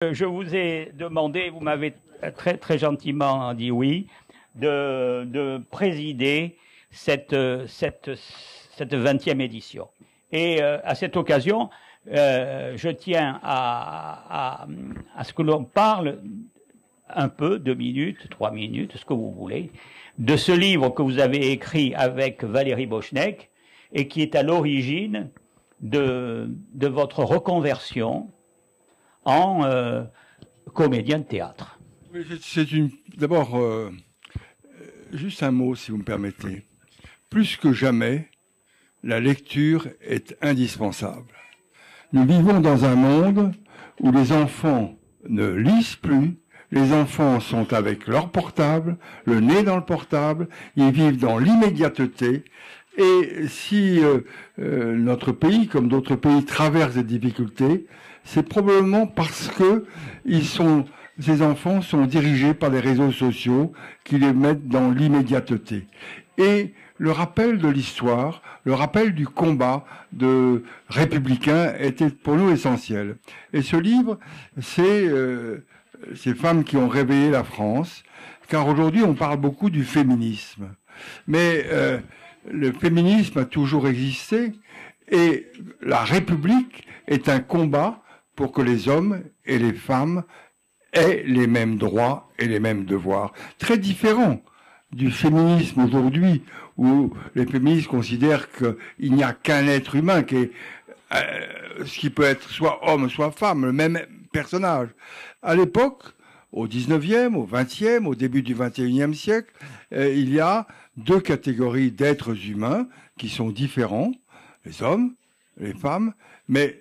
Je vous ai demandé, vous m'avez très, très gentiment dit oui, de présider cette 20e édition. Et à cette occasion, je tiens à ce que l'on parle un peu, 2 minutes, 3 minutes, ce que vous voulez, de ce livre que vous avez écrit avec Valérie Bochnek et qui est à l'origine de votre reconversion en comédien de théâtre. Oui, d'abord, juste un mot, si vous me permettez. Plus que jamais, la lecture est indispensable. Nous vivons dans un monde où les enfants ne lisent plus, les enfants sont avec leur portable, le nez dans le portable, ils vivent dans l'immédiateté. Et si notre pays, comme d'autres pays, traverse des difficultés, c'est probablement parce que ces enfants sont dirigés par les réseaux sociaux qui les mettent dans l'immédiateté. Et le rappel de l'histoire, le rappel du combat de républicain était pour nous essentiel. Et ce livre, c'est ces femmes qui ont réveillé la France, car aujourd'hui on parle beaucoup du féminisme. Mais le féminisme a toujours existé et la République est un combat pour que les hommes et les femmes aient les mêmes droits et les mêmes devoirs. Très différent du féminisme aujourd'hui, où les féministes considèrent qu'il n'y a qu'un être humain ce qui peut être soit homme, soit femme, le même personnage. À l'époque, au 19e, au 20e, au début du 21e siècle, il y a 2 catégories d'êtres humains qui sont différents, les hommes, les femmes, mais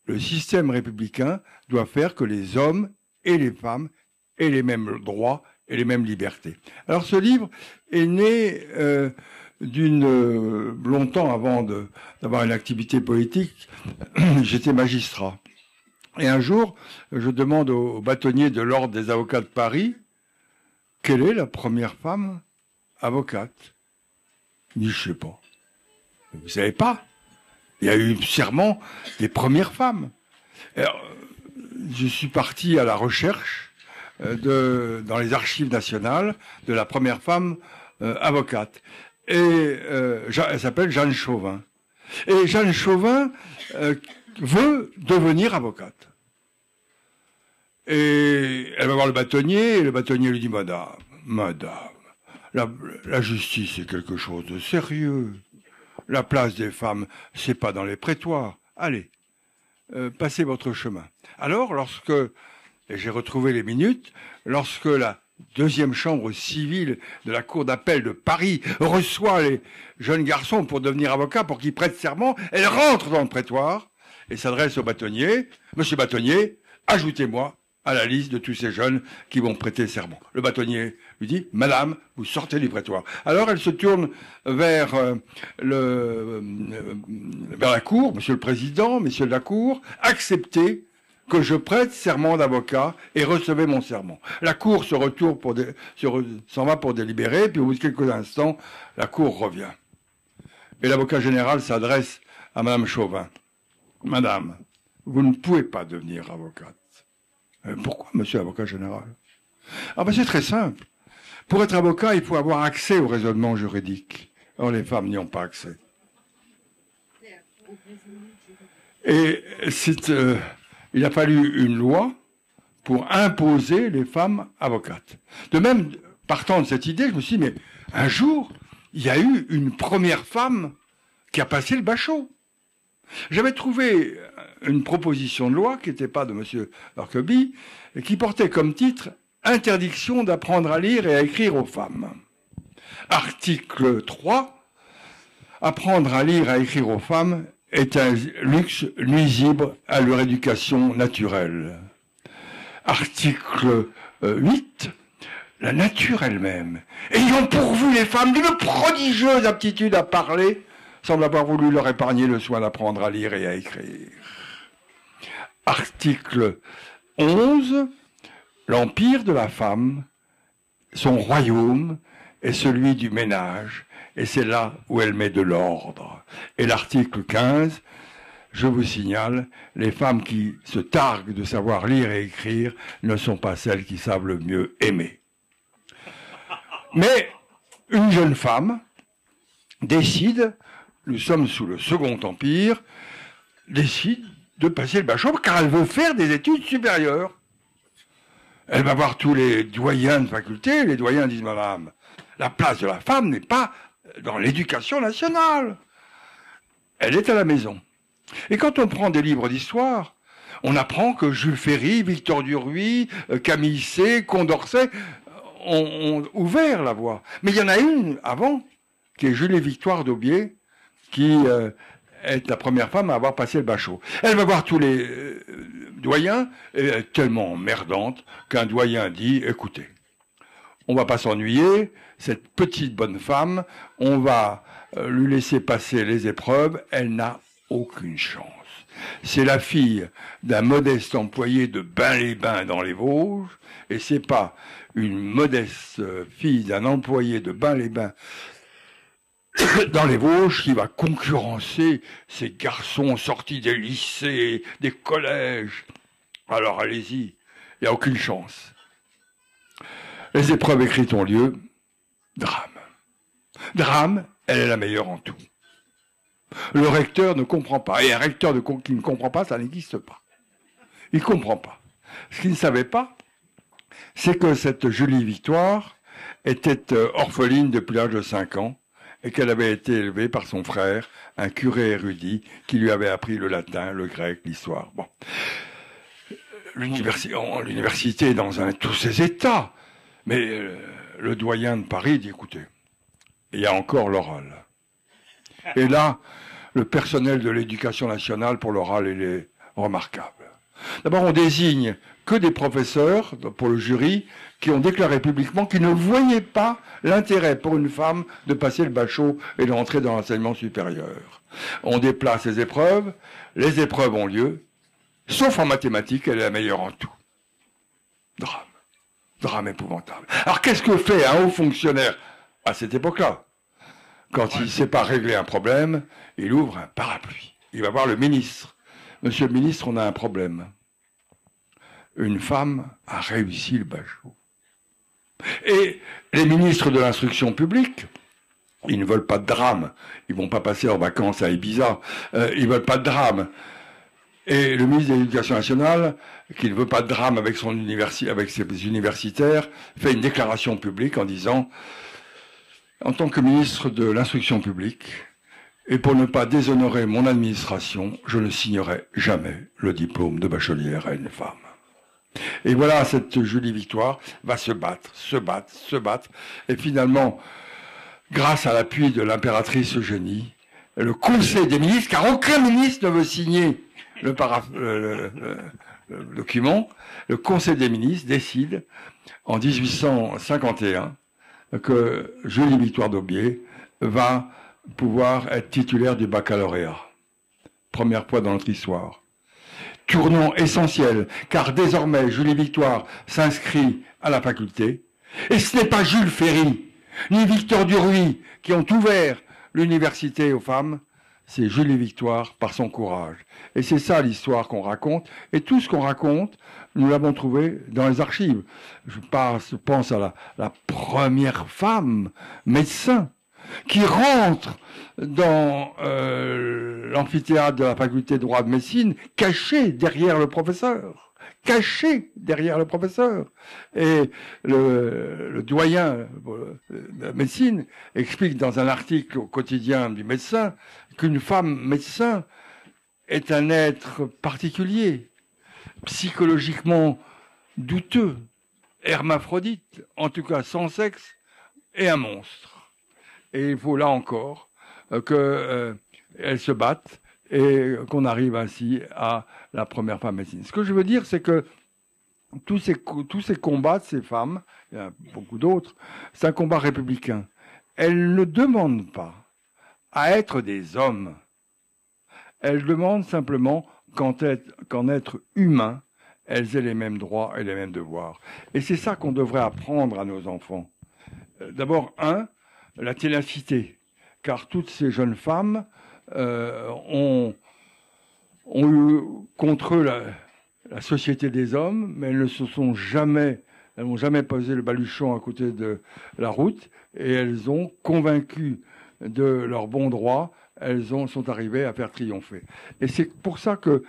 le système républicain doit faire que les hommes et les femmes aient les mêmes droits et les mêmes libertés. Alors ce livre est né longtemps avant d'avoir une activité politique, j'étais magistrat. Et un jour, je demande au bâtonnier de l'Ordre des avocats de Paris, quelle est la première femme avocate? Il dit, je sais pas. Vous savez pas? Il y a eu serment des premières femmes. Alors, je suis parti à la recherche dans les archives nationales de la première femme avocate. Et elle s'appelle Jeanne Chauvin. Et Jeanne Chauvin veut devenir avocate. Et elle va voir le bâtonnier, et le bâtonnier lui dit, Madame, la justice est quelque chose de sérieux. La place des femmes, c'est pas dans les prétoires. Allez, passez votre chemin. Alors, et j'ai retrouvé les minutes, lorsque la 2e chambre civile de la cour d'appel de Paris reçoit les jeunes garçons pour devenir avocats, pour qu'ils prêtent serment, elle rentre dans le prétoire et s'adresse au bâtonnier. Monsieur bâtonnier, ajoutez-moi à la liste de tous ces jeunes qui vont prêter serment. Le bâtonnier lui dit, Madame, vous sortez du prétoire. Alors elle se tourne vers la cour, Monsieur le Président, Messieurs de la cour, acceptez que je prête serment d'avocat et recevez mon serment. La cour s'en va pour délibérer, puis au bout de quelques instants, la cour revient. Et l'avocat général s'adresse à Madame Chauvin. Madame, vous ne pouvez pas devenir avocate. Pourquoi, monsieur l'avocat général? Ah ben c'est très simple. Pour être avocat, il faut avoir accès au raisonnement juridique. Or, les femmes n'y ont pas accès. Et il a fallu une loi pour imposer les femmes avocates. De même, partant de cette idée, je me suis dit, mais un jour, il y a eu une première femme qui a passé le bachot. J'avais trouvé une proposition de loi qui n'était pas de M. Lorkeby et qui portait comme titre « Interdiction d'apprendre à lire et à écrire aux femmes ». Article 3 « Apprendre à lire et à écrire aux femmes est un luxe nuisible à leur éducation naturelle ». Article 8 « La nature elle-même, ayant pourvu les femmes d'une prodigieuse aptitude à parler, semble avoir voulu leur épargner le soin d'apprendre à lire et à écrire. » Article 11, l'empire de la femme, son royaume est celui du ménage, et c'est là où elle met de l'ordre. Et l'article 15, je vous signale, les femmes qui se targuent de savoir lire et écrire ne sont pas celles qui savent le mieux aimer. Mais une jeune femme décide, nous sommes sous le Second Empire, décide de passer le bachot car elle veut faire des études supérieures. Elle va voir tous les doyens de faculté, les doyens disent, madame, la place de la femme n'est pas dans l'éducation nationale. Elle est à la maison. Et quand on prend des livres d'histoire, on apprend que Jules Ferry, Victor Duruy, Camille C, Condorcet ont ouvert la voie. Mais il y en a une avant, qui est Julie Victoire d'Aubier, qui est la première femme à avoir passé le bachot. Elle va voir tous les doyens, et elle est tellement emmerdante qu'un doyen dit, écoutez, on va pas s'ennuyer, cette petite bonne femme, on va lui laisser passer les épreuves, elle n'a aucune chance. C'est la fille d'un modeste employé de Bain-les-Bains dans les Vosges, et c'est pas une modeste fille d'un employé de Bain-les-Bains dans les Vosges qui va concurrencer ces garçons sortis des lycées, des collèges. Alors allez-y, il n'y a aucune chance. Les épreuves écrites ont lieu, drame. Drame, elle est la meilleure en tout. Le recteur ne comprend pas. Et un recteur qui ne comprend pas, ça n'existe pas. Il ne comprend pas. Ce qu'il ne savait pas, c'est que cette Julie Victoire était orpheline depuis l'âge de 5 ans et qu'elle avait été élevée par son frère, un curé érudit, qui lui avait appris le latin, le grec, l'histoire. Bon. L'université est dans tous ses états. Mais le doyen de Paris dit, écoutez, il y a encore l'oral. Et là, le personnel de l'éducation nationale pour l'oral, il est remarquable. D'abord, on désigne que des professeurs, pour le jury, qui ont déclaré publiquement qu'ils ne voyaient pas l'intérêt pour une femme de passer le bachot et de rentrer dans l'enseignement supérieur. On déplace les épreuves ont lieu, sauf en mathématiques, elle est la meilleure en tout. Drame. Drame épouvantable. Alors qu'est-ce que fait un haut fonctionnaire à cette époque-là? Quand il ne sait pas régler un problème, il ouvre un parapluie. Il va voir le ministre. Monsieur le ministre, on a un problème. Une femme a réussi le bachot. Et les ministres de l'instruction publique, ils ne veulent pas de drame. Ils ne vont pas passer leurs vacances à Ibiza. Ils ne veulent pas de drame. Et le ministre de l'Éducation nationale, qui ne veut pas de drame avec ses universitaires, fait une déclaration publique en disant, en tant que ministre de l'Instruction publique, et pour ne pas déshonorer mon administration, je ne signerai jamais le diplôme de bachelière à une femme. Et voilà, cette Julie Victoire va se battre, et finalement, grâce à l'appui de l'impératrice Eugénie, le Conseil des ministres, car aucun ministre ne veut signer le document, le Conseil des ministres décide en 1851 que Julie Victoire d'Aubier va pouvoir être titulaire du baccalauréat. Première fois dans notre histoire. Tournant essentiel, car désormais Julie Victoire s'inscrit à la faculté, et ce n'est pas Jules Ferry, ni Victor Duruy qui ont ouvert l'université aux femmes, c'est Julie Victoire par son courage. Et c'est ça l'histoire qu'on raconte. Et tout ce qu'on raconte, nous l'avons trouvé dans les archives. Je pense à la première femme médecin qui rentre dans l'amphithéâtre de la faculté de droit de médecine, cachée derrière le professeur. Et le doyen de médecine explique dans un article au quotidien du médecin qu'une femme médecin est un être particulier, psychologiquement douteux, hermaphrodite, en tout cas sans sexe, et un monstre. Et il faut là encore qu'elle se batte et qu'on arrive ainsi à la première femme médecine. Ce que je veux dire, c'est que tous ces combats de ces femmes, il y en a beaucoup d'autres, c'est un combat républicain. Elles ne demandent pas à être des hommes. Elles demandent simplement qu'en être humain, elles aient les mêmes droits et les mêmes devoirs. Et c'est ça qu'on devrait apprendre à nos enfants. D'abord, la ténacité, car toutes ces jeunes femmes ont ont eu contre eux la société des hommes, mais elles n'ont jamais posé le baluchon à côté de la route, et elles ont convaincu de leur bon droit, sont arrivées à faire triompher. Et c'est pour ça que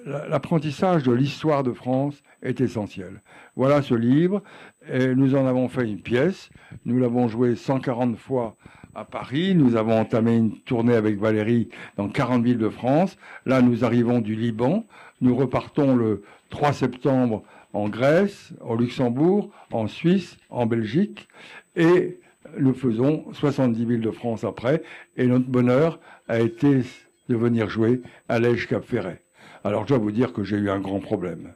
l'apprentissage de l'histoire de France est essentiel. Voilà ce livre, et nous en avons fait une pièce, nous l'avons joué 140 fois à Paris, nous avons entamé une tournée avec Valérie dans 40 villes de France, là nous arrivons du Liban, nous repartons le 3 septembre en Grèce, au Luxembourg, en Suisse, en Belgique, et nous faisons 70 villes de France après, et notre bonheur a été de venir jouer à Lège-Cap-Ferret. Alors je dois vous dire que j'ai eu un grand problème,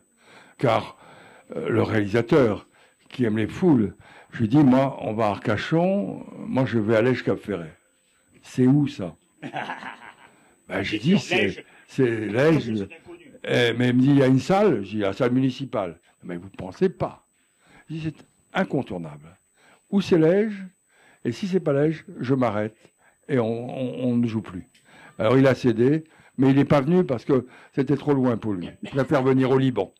car le réalisateur qui aime les foules, je lui dis, moi, on va à Arcachon, moi je vais à Lège-Cap-Ferret. C'est où ça? Ben, j'ai dit, c'est Lège. Mais il me dit, il y a une salle, j'ai dit, la salle municipale. Mais vous ne pensez pas. Je dis, c'est incontournable. Où c'est Lège, et si c'est pas Lège, je m'arrête, et on ne joue plus. Alors il a cédé, mais il n'est pas venu parce que c'était trop loin pour lui. Il préfère venir au Liban.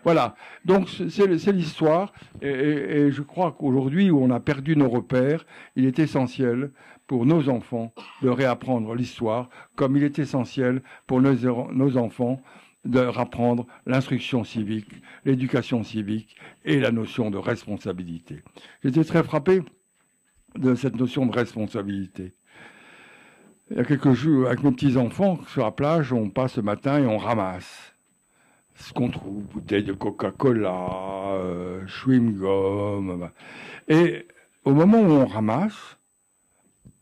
Voilà, donc c'est l'histoire, et je crois qu'aujourd'hui où on a perdu nos repères, il est essentiel pour nos enfants de réapprendre l'histoire, comme il est essentiel pour nos enfants de rapprendre l'instruction civique, l'éducation civique et la notion de responsabilité. J'étais très frappé de cette notion de responsabilité. Il y a quelques jours, avec mes petits-enfants, sur la plage, on passe le matin et on ramasse ce qu'on trouve, bouteilles de Coca-Cola, chewing-gum. Et au moment où on ramasse,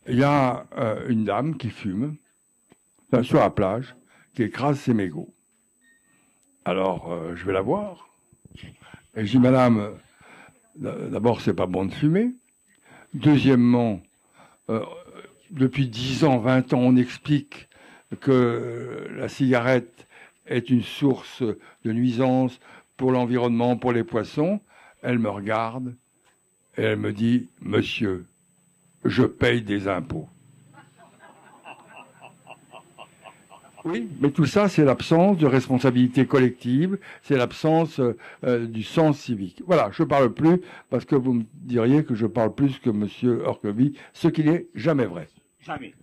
il y a une dame qui fume, sur la plage, qui écrase ses mégots. Alors, je vais la voir. Et je dis, madame, d'abord, c'est pas bon de fumer. Deuxièmement, depuis 10 ans, 20 ans, on explique que la cigarette est une source de nuisance pour l'environnement, pour les poissons. Elle me regarde et elle me dit, monsieur, je paye des impôts. Oui, mais tout ça, c'est l'absence de responsabilité collective, c'est l'absence du sens civique. Voilà, je ne parle plus parce que vous me diriez que je parle plus que monsieur Orquevy, ce qui n'est jamais vrai. Jamais.